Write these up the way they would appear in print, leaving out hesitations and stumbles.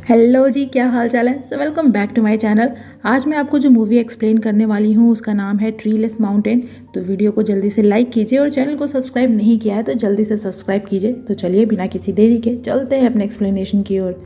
Hello जी, क्या हाल चाल है। So welcome back to my channel. आज मैं आपको जो मूवी एक्सप्लेन करने वाली हूँ उसका नाम है ट्रीलेस माउंटेन। तो वीडियो को जल्दी से लाइक कीजिए और चैनल को सब्सक्राइब नहीं किया है तो जल्दी से सब्सक्राइब कीजिए। तो चलिए बिना किसी देरी के चलते हैं अपने एक्सप्लेनेशन की ओर।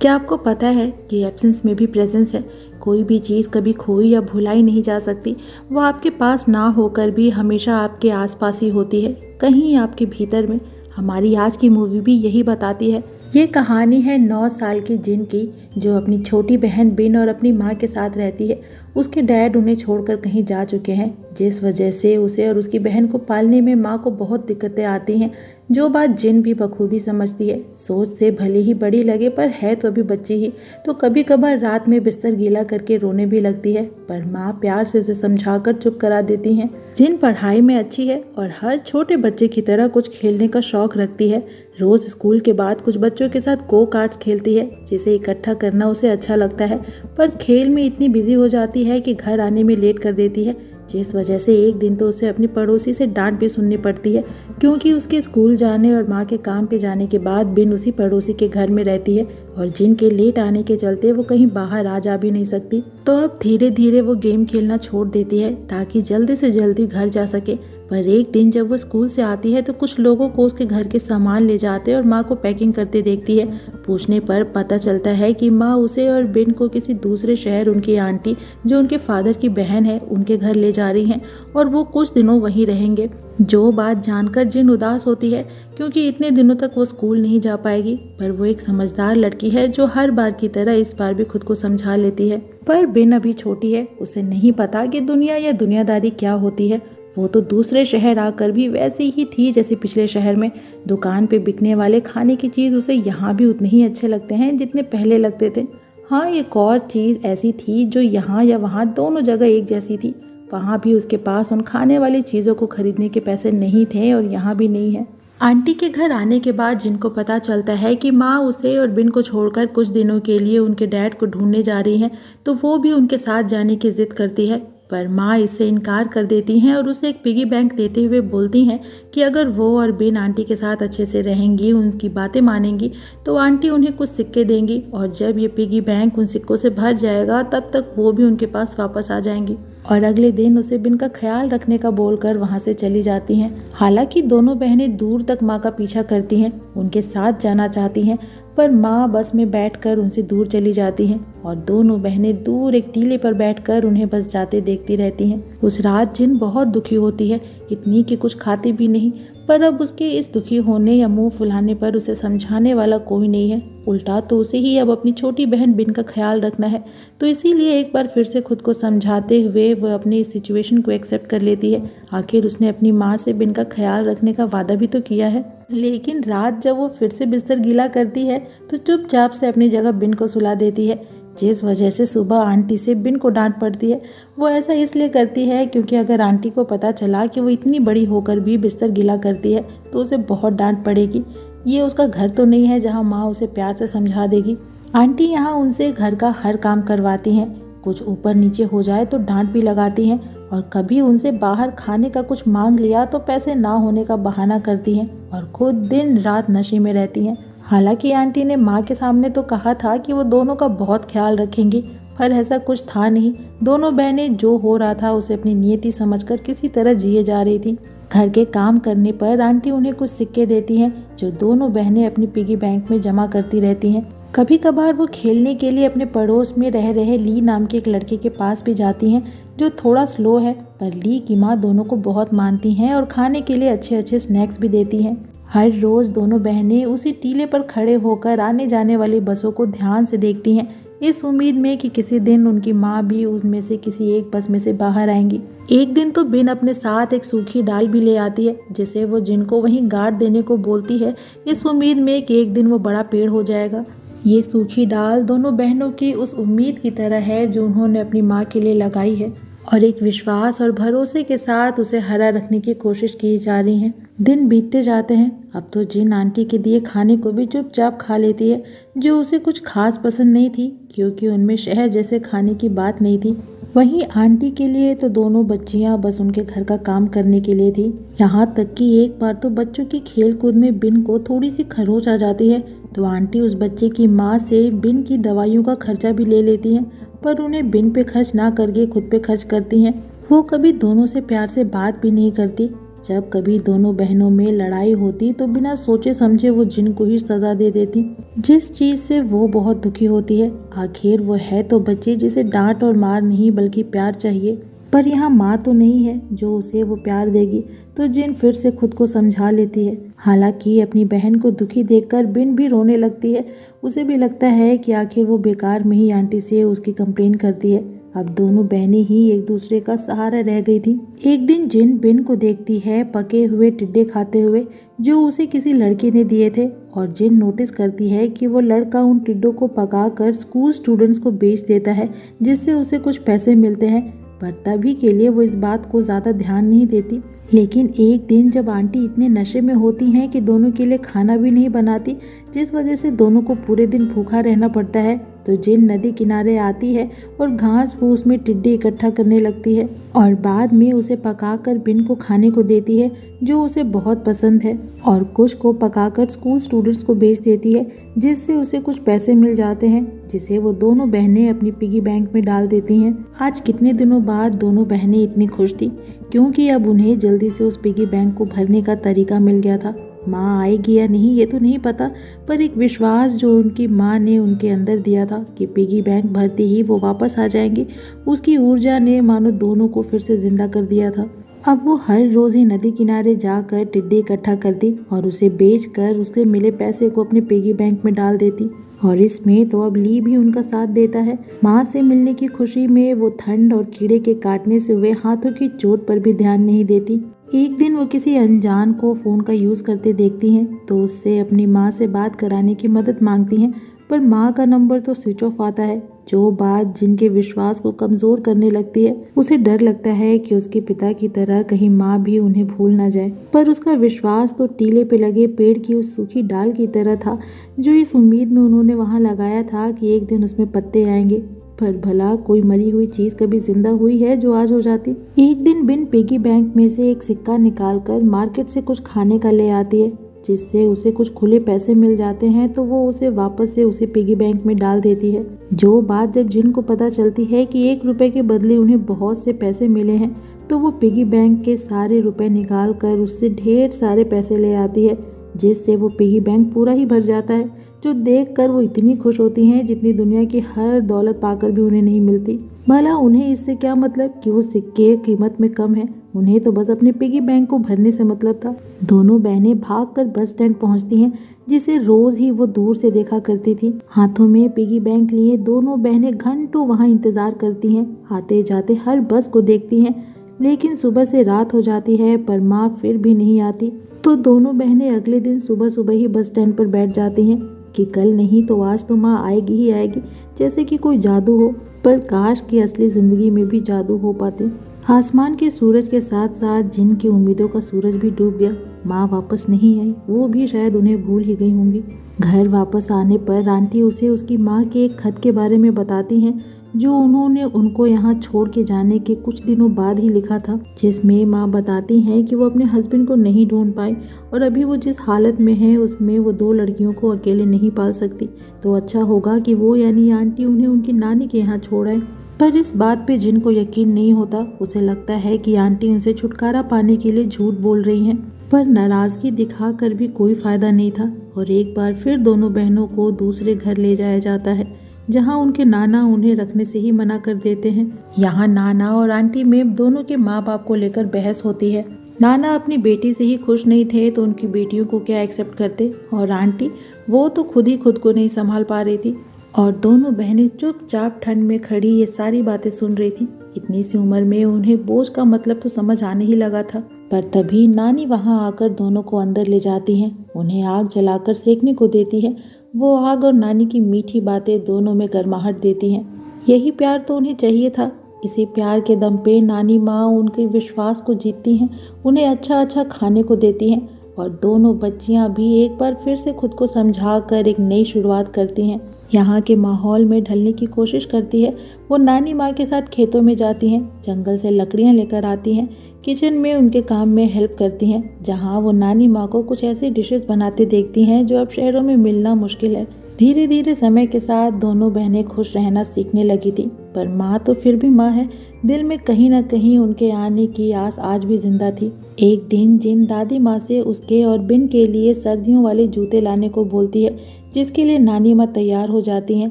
क्या आपको पता है कि एब्सेंस में भी प्रेजेंस है। कोई भी चीज़ कभी खोई या भुलाई नहीं जा सकती। वो आपके पास ना होकर भी हमेशा आपके आसपास ही होती है, कहीं आपके भीतर में। हमारी आज की मूवी भी यही बताती है। ये कहानी है 9 साल की जिन की, जो अपनी छोटी बहन बिन और अपनी माँ के साथ रहती है। उसके डैड उन्हें छोड़कर कहीं जा चुके हैं, जिस वजह से उसे और उसकी बहन को पालने में माँ को बहुत दिक्कतें आती हैं। जो बात जिन भी बखूबी समझती है। सोच से भले ही बड़ी लगे पर है तो अभी बच्ची ही। तो कभी कभार रात में बिस्तर गीला करके रोने भी लगती है, पर माँ प्यार से उसे समझाकर चुप करा देती हैं। जिन पढ़ाई में अच्छी है और हर छोटे बच्चे की तरह कुछ खेलने का शौक रखती है। रोज स्कूल के बाद कुछ बच्चों के साथ गो कार्ट्स खेलती है, जिसे इकट्ठा करना उसे अच्छा लगता है। पर खेल में इतनी बिजी हो जाती है कि घर आने में लेट कर देती है, जिस वजह से एक दिन तो उसे अपनी पड़ोसी से डांट भी सुननी पड़ती है, क्योंकि उसके स्कूल जाने और माँ के काम पे जाने के बाद बिन उसी पड़ोसी के घर में रहती है और जिन के लेट आने के चलते वो कहीं बाहर आ जा भी नहीं सकती। तो अब धीरे धीरे वो गेम खेलना छोड़ देती है ताकि जल्दी से जल्दी घर जा सके। पर एक दिन जब वो स्कूल से आती है तो कुछ लोगों को उसके घर के सामान ले जाते और माँ को पैकिंग करते देखती है। पूछने पर पता चलता है कि माँ उसे और बिन को किसी दूसरे शहर उनकी आंटी, जो उनके फादर की बहन है, उनके घर ले जा रही हैं और वो कुछ दिनों वहीं रहेंगे। जो बात जानकर जिन उदास होती है, क्योंकि इतने दिनों तक वो स्कूल नहीं जा पाएगी। पर वो एक समझदार लड़की है जो हर बार की तरह इस बार भी खुद को समझा लेती है। पर बिन अभी छोटी है, उसे नहीं पता कि दुनिया या दुनियादारी क्या होती है। वो तो दूसरे शहर आकर भी वैसी ही थी जैसे पिछले शहर में। दुकान पे बिकने वाले खाने की चीज़ उसे यहाँ भी उतने ही अच्छे लगते हैं जितने पहले लगते थे। हाँ, एक और चीज़ ऐसी थी जो यहाँ या वहाँ दोनों जगह एक जैसी थी। वहाँ भी उसके पास उन खाने वाली चीज़ों को खरीदने के पैसे नहीं थे और यहाँ भी नहीं है। आंटी के घर आने के बाद जिनको पता चलता है कि माँ उसे और बिन को छोड़कर कुछ दिनों के लिए उनके डैड को ढूंढने जा रही हैं, तो वो भी उनके साथ जाने की जिद करती है। पर माँ इससे इनकार कर देती हैं और उसे एक पिगी बैंक देते हुए बोलती हैं कि अगर वो और बिन आंटी के साथ अच्छे से रहेंगी, उनकी बातें मानेंगी, तो आंटी उन्हें कुछ सिक्के देंगी और जब ये पिगी बैंक उन सिक्कों से भर जाएगा तब तक वो भी उनके पास वापस आ जाएंगी। और अगले दिन उसे बिन का ख्याल रखने का बोलकर वहाँ से चली जाती हैं। हालांकि दोनों बहनें दूर तक माँ का पीछा करती हैं, उनके साथ जाना चाहती हैं, पर माँ बस में बैठकर उनसे दूर चली जाती हैं और दोनों बहनें दूर एक टीले पर बैठकर उन्हें बस जाते देखती रहती हैं। उस रात जिन बहुत दुखी होती है, इतनी कि कुछ खाती भी नहीं। पर अब उसके इस दुखी होने या मुंह फुलाने पर उसे समझाने वाला कोई नहीं है। उल्टा तो उसे ही अब अपनी छोटी बहन बिन का ख्याल रखना है। तो इसीलिए एक बार फिर से खुद को समझाते हुए वह अपनी इस सिचुएशन को एक्सेप्ट कर लेती है। आखिर उसने अपनी माँ से बिन का ख्याल रखने का वादा भी तो किया है। लेकिन रात जब वो फिर से बिस्तर गीला करती है तो चुपचाप से अपनी जगह बिन को सुला देती है, जिस वजह से सुबह आंटी से बिन को डांट पड़ती है। वो ऐसा इसलिए करती है क्योंकि अगर आंटी को पता चला कि वो इतनी बड़ी होकर भी बिस्तर गीला करती है तो उसे बहुत डांट पड़ेगी। ये उसका घर तो नहीं है जहाँ माँ उसे प्यार से समझा देगी। आंटी यहाँ उनसे घर का हर काम करवाती हैं, कुछ ऊपर नीचे हो जाए तो डांट भी लगाती हैं और कभी उनसे बाहर खाने का कुछ मांग लिया तो पैसे ना होने का बहाना करती हैं और खुद दिन रात नशे में रहती हैं। हालांकि आंटी ने माँ के सामने तो कहा था कि वो दोनों का बहुत ख्याल रखेंगी, पर ऐसा कुछ था नहीं। दोनों बहनें जो हो रहा था उसे अपनी नियति समझकर किसी तरह जिए जा रही थी। घर के काम करने पर आंटी उन्हें कुछ सिक्के देती हैं जो दोनों बहनें अपनी पिगी बैंक में जमा करती रहती हैं। कभी कभार वो खेलने के लिए अपने पड़ोस में रह रहे ली नाम के एक लड़के के पास भी जाती हैं, जो थोड़ा स्लो है, पर ली की माँ दोनों को बहुत मानती हैं और खाने के लिए अच्छे अच्छे स्नैक्स भी देती हैं। हर रोज दोनों बहनें उसी टीले पर खड़े होकर आने जाने वाली बसों को ध्यान से देखती हैं, इस उम्मीद में कि किसी दिन उनकी माँ भी उनमें से किसी एक बस में से बाहर आएंगी। एक दिन तो बिन अपने साथ एक सूखी डाल भी ले आती है, जिसे वो जिनको वहीं गाड़ देने को बोलती है, इस उम्मीद में कि एक दिन वो बड़ा पेड़ हो जाएगा। ये सूखी डाल दोनों बहनों की उस उम्मीद की तरह है जो उन्होंने अपनी माँ के लिए लगाई है। और एक विश्वास और भरोसे के साथ उसे हरा रखने की कोशिश की जा रही है। दिन बीतते जाते हैं। अब तो जिन आंटी के दिए खाने को भी चुपचाप खा लेती है, जो उसे कुछ खास पसंद नहीं थी, क्योंकि उनमें शहर जैसे खाने की बात नहीं थी। वहीं आंटी के लिए तो दोनों बच्चियां बस उनके घर का काम करने के लिए थी। यहाँ तक कि एक बार तो बच्चों की खेल कूद में बिन को थोड़ी सी खरोच आ जाती है, तो आंटी उस बच्चे की माँ से बिन की दवाइयों का खर्चा भी ले लेती हैं, पर उन्हें बिन पे खर्च ना करके खुद पे खर्च करती हैं। वो कभी दोनों से प्यार से बात भी नहीं करती। जब कभी दोनों बहनों में लड़ाई होती तो बिना सोचे समझे वो जिन को ही सजा दे देती, जिस चीज से वो बहुत दुखी होती है। आखिर वो है तो बच्ची जिसे डांट और मार नहीं बल्कि प्यार चाहिए, पर यहाँ माँ तो नहीं है जो उसे वो प्यार देगी, तो जिन फिर से खुद को समझा लेती है। हालांकि अपनी बहन को दुखी देखकर बिन भी रोने लगती है। उसे भी लगता है कि आखिर वो बेकार में ही आंटी से उसकी कंप्लेन करती है। अब दोनों बहनें ही एक दूसरे का सहारा रह गई थी। एक दिन जिन बिन को देखती है पके हुए टिड्डे खाते हुए, जो उसे किसी लड़के ने दिए थे, और जिन नोटिस करती है कि वो लड़का उन टिड्डों को पकाकर स्कूल स्टूडेंट्स को बेच देता है, जिससे उसे कुछ पैसे मिलते हैं। पर तभी के लिए वो इस बात को ज्यादा ध्यान नहीं देती। लेकिन एक दिन जब आंटी इतने नशे में होती हैं कि दोनों के लिए खाना भी नहीं बनाती, जिस वजह से दोनों को पूरे दिन भूखा रहना पड़ता है, तो जिन नदी किनारे आती है और घास फूस में टिड्डे इकट्ठा करने लगती है और बाद में उसे पकाकर बिन को खाने को देती है, जो उसे बहुत पसंद है, और कुछ को पकाकर स्कूल स्टूडेंट्स को बेच देती है, जिससे उसे कुछ पैसे मिल जाते हैं, जिसे वो दोनों बहनें अपनी पिगी बैंक में डाल देती हैं। आज कितने दिनों बाद दोनों बहनें इतनी खुश थी, क्योंकि अब उन्हें जल्दी से उस पिगी बैंक को भरने का तरीका मिल गया था। माँ आएगी या नहीं ये तो नहीं पता, पर एक विश्वास जो उनकी माँ ने उनके अंदर दिया था कि पिगी बैंक भरते ही वो वापस आ जाएंगे, उसकी ऊर्जा ने मानो दोनों को फिर से जिंदा कर दिया था। अब वो हर रोज ही नदी किनारे जाकर टिड्डे इकट्ठा करती और उसे बेचकर उसके मिले पैसे को अपने पिगी बैंक में डाल देती, और इसमें तो अब ली भी उनका साथ देता है। माँ से मिलने की खुशी में वो ठंड और कीड़े के काटने से हुए हाथों की चोट पर भी ध्यान नहीं देती। एक दिन वो किसी अनजान को फोन का यूज करते देखती हैं, तो उससे अपनी माँ से बात कराने की मदद मांगती हैं, पर माँ का नंबर तो स्विच ऑफ आता है, जो बात जिनके विश्वास को कमजोर करने लगती है। उसे डर लगता है कि उसके पिता की तरह कहीं माँ भी उन्हें भूल न जाए, पर उसका विश्वास तो टीले पे लगे पेड़ की उस सूखी डाल की तरह था, जो इस उम्मीद में उन्होंने वहां लगाया था कि एक दिन उसमें पत्ते आएंगे। पर भला कोई मरी हुई चीज कभी जिंदा हुई है जो आज हो जाती। एक दिन बिन पिगी बैंक में से एक सिक्का निकालकर मार्केट से कुछ खाने का ले आती है, जिससे उसे कुछ खुले पैसे मिल जाते हैं, तो वो उसे वापस से उसे पिगी बैंक में डाल देती है। जो बात जब जिन को पता चलती है कि 1 रुपए के बदले उन्हें बहुत से पैसे मिले हैं, तो वो पिगी बैंक के सारे रुपए निकाल कर उससे ढेर सारे पैसे ले आती है, जिससे वो पिगी बैंक पूरा ही भर जाता है, जो देखकर वो इतनी खुश होती हैं जितनी दुनिया की हर दौलत पाकर भी उन्हें नहीं मिलती। भला उन्हें इससे क्या मतलब कि वो सिक्के कीमत में कम है, उन्हें तो बस अपने पिगी बैंक को भरने से मतलब था। दोनों बहनें भागकर बस स्टैंड पहुंचती हैं, जिसे रोज ही वो दूर से देखा करती थी। हाथों में पिगी बैंक लिए दोनों बहनें घंटों वहां इंतजार करती हैं, आते जाते हर बस को देखती हैं, लेकिन सुबह से रात हो जाती है पर माँ फिर भी नहीं आती। तो दोनों बहनें अगले दिन सुबह सुबह ही बस स्टैंड पर बैठ जाती हैं कि कल नहीं तो आज तो माँ आएगी ही आएगी, जैसे कि कोई जादू हो। पर काश की असली जिंदगी में भी जादू हो पाते। आसमान के सूरज के साथ साथ जिनकी उम्मीदों का सूरज भी डूब गया। माँ वापस नहीं आई, वो भी शायद उन्हें भूल ही गई होंगी। घर वापस आने पर आंटी उसे उसकी माँ के एक खत के बारे में बताती हैं, जो उन्होंने उनको यहाँ छोड़ के जाने के कुछ दिनों बाद ही लिखा था, जिसमें माँ बताती हैं कि वो अपने हस्बैंड को नहीं ढूंढ पाए और अभी वो जिस हालत में है उसमें वो 2 लड़कियों को अकेले नहीं पाल सकती, तो अच्छा होगा कि वो यानी आंटी उन्हें उनकी नानी के यहाँ छोड़ आए। पर इस बात पे जिनको यकीन नहीं होता, उसे लगता है कि आंटी उनसे छुटकारा पाने के लिए झूठ बोल रही हैं, पर नाराजगी दिखाकर भी कोई फायदा नहीं था, और एक बार फिर दोनों बहनों को दूसरे घर ले जाया जाता है, जहां उनके नाना उन्हें रखने से ही मना कर देते हैं। यहाँ नाना और आंटी में दोनों के माँ बाप को लेकर बहस होती है। नाना अपनी बेटी से ही खुश नहीं थे तो उनकी बेटियों को क्या एक्सेप्ट करते, और आंटी वो तो खुद ही खुद को नहीं संभाल पा रही थी, और दोनों बहनें चुपचाप ठंड में खड़ी ये सारी बातें सुन रही थी। इतनी सी उम्र में उन्हें बोझ का मतलब तो समझ आने ही लगा था, पर तभी नानी वहां आकर दोनों को अंदर ले जाती हैं, उन्हें आग जलाकर सेकने को देती है। वो आग और नानी की मीठी बातें दोनों में गर्माहट देती हैं। यही प्यार तो उन्हें चाहिए था, इसी प्यार के दम पे नानी माँ उनके विश्वास को जीतती हैं, उन्हें अच्छा अच्छा खाने को देती हैं और दोनों बच्चियाँ भी एक बार फिर से खुद को समझा कर एक नई शुरुआत करती हैं। यहाँ के माहौल में ढलने की कोशिश करती है। वो नानी माँ के साथ खेतों में जाती हैं, जंगल से लकड़ियाँ लेकर आती हैं, किचन में उनके काम में हेल्प करती हैं, जहाँ वो नानी माँ को कुछ ऐसी डिशेस बनाते देखती हैं जो अब शहरों में मिलना मुश्किल है। धीरे धीरे समय के साथ दोनों बहनें खुश रहना सीखने लगी थी, पर माँ तो फिर भी माँ है। दिल में कहीं ना कहीं उनके आने की आस आज भी जिंदा थी। एक दिन जिन दादी माँ से उसके और बिन के लिए सर्दियों वाले जूते लाने को बोलती है, जिसके लिए नानी माँ तैयार हो जाती हैं,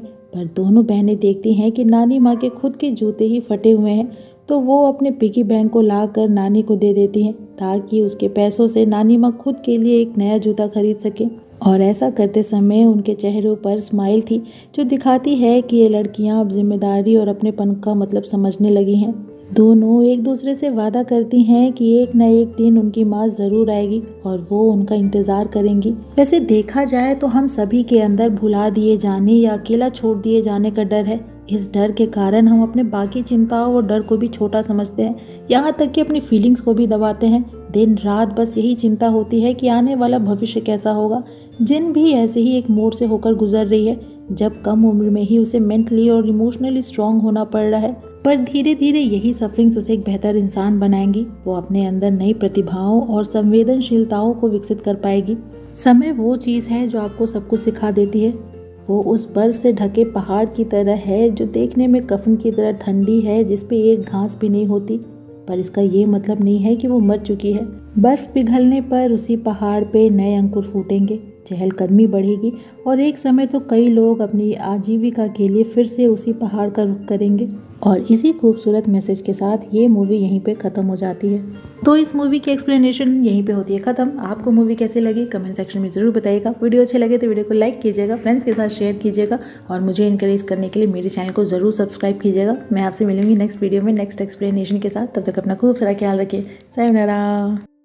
पर दोनों बहनें देखती हैं कि नानी माँ के खुद के जूते ही फटे हुए हैं, तो वो अपने पिगी बैंक को लाकर नानी को दे देती हैं ताकि उसके पैसों से नानी माँ खुद के लिए एक नया जूता खरीद सके। और ऐसा करते समय उनके चेहरों पर स्माइल थी जो दिखाती है कि ये लड़कियां अब जिम्मेदारी और अपनेपन का मतलब समझने लगी हैं। दोनों एक दूसरे से वादा करती हैं कि एक न एक दिन उनकी माँ जरूर आएगी और वो उनका इंतजार करेंगी। वैसे देखा जाए तो हम सभी के अंदर भुला दिए जाने या अकेला छोड़ दिए जाने का डर है। इस डर के कारण हम अपने बाकी चिंताओं और डर को भी छोटा समझते हैं, यहाँ तक कि अपनी फीलिंग्स को भी दबाते हैं। दिन रात बस यही चिंता होती है कि आने वाला भविष्य कैसा होगा। जिन भी ऐसे ही एक मोड़ से होकर गुजर रही है, जब कम उम्र में ही उसे मेंटली और इमोशनली स्ट्रांग होना पड़ रहा है, पर धीरे धीरे यही सफरिंग्स उसे एक बेहतर इंसान बनाएंगी। वो अपने अंदर नई प्रतिभाओं और संवेदनशीलताओं को विकसित कर पाएगी। समय वो चीज़ है जो आपको सब कुछ सिखा देती है। वो उस बर्फ से ढके पहाड़ की तरह है जो देखने में कफन की तरह ठंडी है, जिस पे एक घास भी नहीं होती, पर इसका ये मतलब नहीं है कि वो मर चुकी है। बर्फ पिघलने पर उसी पहाड़ पे नए अंकुर फूटेंगे, चहलकदमी बढ़ेगी और एक समय तो कई लोग अपनी आजीविका के लिए फिर से उसी पहाड़ का रुख करेंगे। और इसी खूबसूरत मैसेज के साथ ये मूवी यहीं पे ख़त्म हो जाती है। तो इस मूवी की एक्सप्लेनेशन यहीं पे होती है ख़त्म। आपको मूवी कैसी लगी कमेंट सेक्शन में ज़रूर बताइएगा। वीडियो अच्छे लगे तो वीडियो को लाइक कीजिएगा, फ्रेंड्स के साथ शेयर कीजिएगा और मुझे इनकरेज करने के लिए मेरे चैनल को ज़रूर सब्सक्राइब कीजिएगा। मैं आपसे मिलूंगी नेक्स्ट वीडियो में नेक्स्ट एक्सप्लेनेशन के साथ। तब तक अपना खूब सारा ख्याल रखिए। सायोनारा।